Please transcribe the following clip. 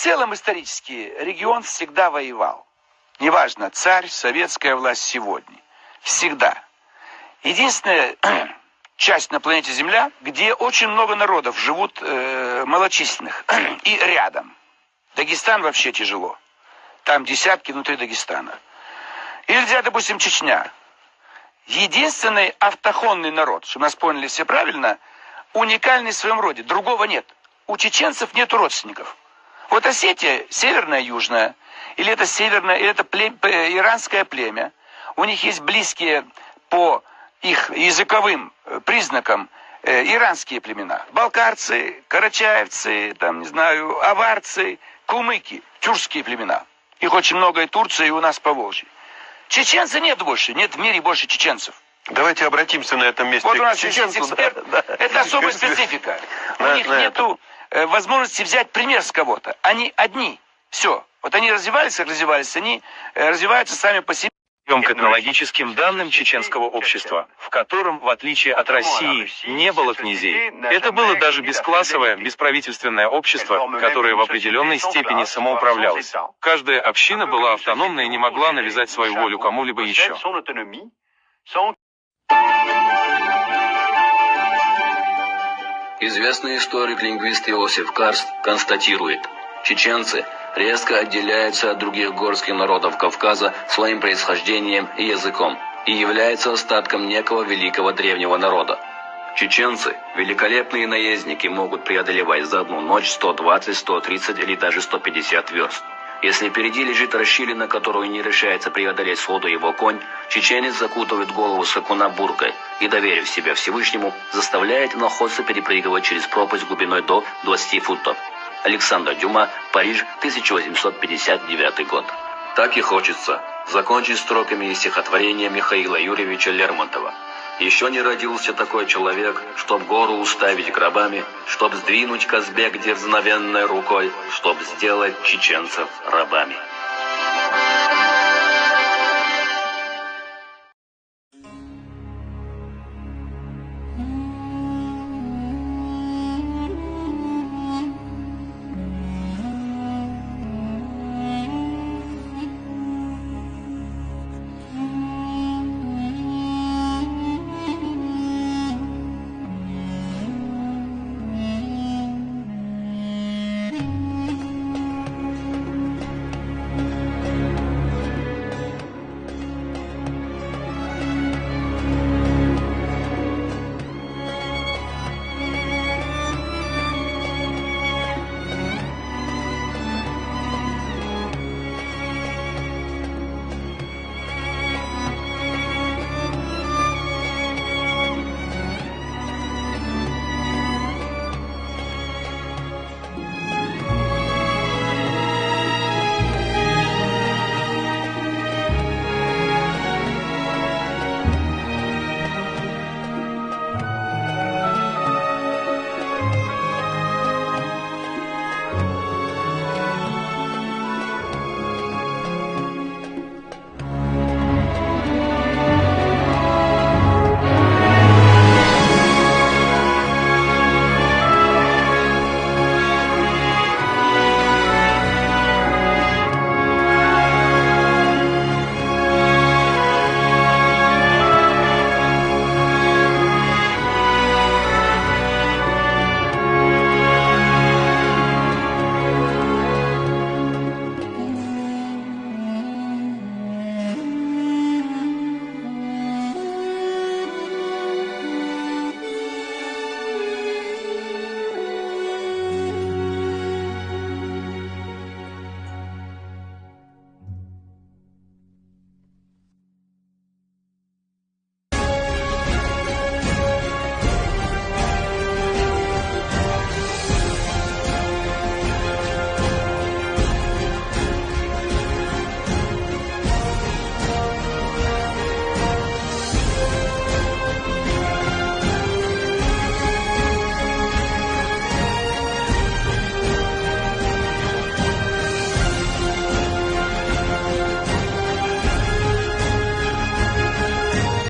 целом исторически регион всегда воевал. Неважно, царь, советская власть сегодня. Всегда. Единственная часть на планете Земля, где очень много народов живут малочисленных и рядом. Дагестан вообще тяжело. Там десятки внутри Дагестана. Или взять, допустим, Чечня. Единственный автохонный народ, чтобы нас поняли все правильно, уникальный в своем роде. Другого нет. У чеченцев нет родственников. Вот Осетия, северная, южная, или это северное, или это иранское племя. У них есть близкие по их языковым признакам иранские племена. Балкарцы, карачаевцы, там, не знаю, аварцы, кумыки, тюркские племена. Их очень много и в Турции, и у нас по Волжье. Чеченцев нет больше, нет в мире больше чеченцев. Давайте обратимся на этом месте вот у нас к чеченцу. Эксперт, это особая специфика. У них нету возможности взять пример с кого-то. Они одни. Все. Вот они развивались, как развивались, они развиваются сами по себе. К этнологическим данным чеченского общества, в котором, в отличие от России, не было князей. Это было даже бесклассовое, бесправительственное общество, которое в определенной степени самоуправлялось. Каждая община была автономна и не могла навязать свою волю кому-либо еще. Известный историк-лингвист Иосиф Карст констатирует, чеченцы резко отделяются от других горских народов Кавказа своим происхождением и языком и являются остатком некого великого древнего народа. Чеченцы, великолепные наездники, могут преодолевать за одну ночь 120, 130 или даже 150 верст. Если впереди лежит расщелина, которую не решается преодолеть сходу его конь, чеченец закутывает голову скакуна буркой и, доверив себя Всевышнему, заставляет иноходца перепрыгивать через пропасть глубиной до 20 футов. Александр Дюма, Париж, 1859 год. Так и хочется закончить строками из стихотворения Михаила Юрьевича Лермонтова. Еще не родился такой человек, чтоб гору уставить гробами, чтоб сдвинуть Казбек дерзновенной рукой, чтоб сделать чеченцев рабами.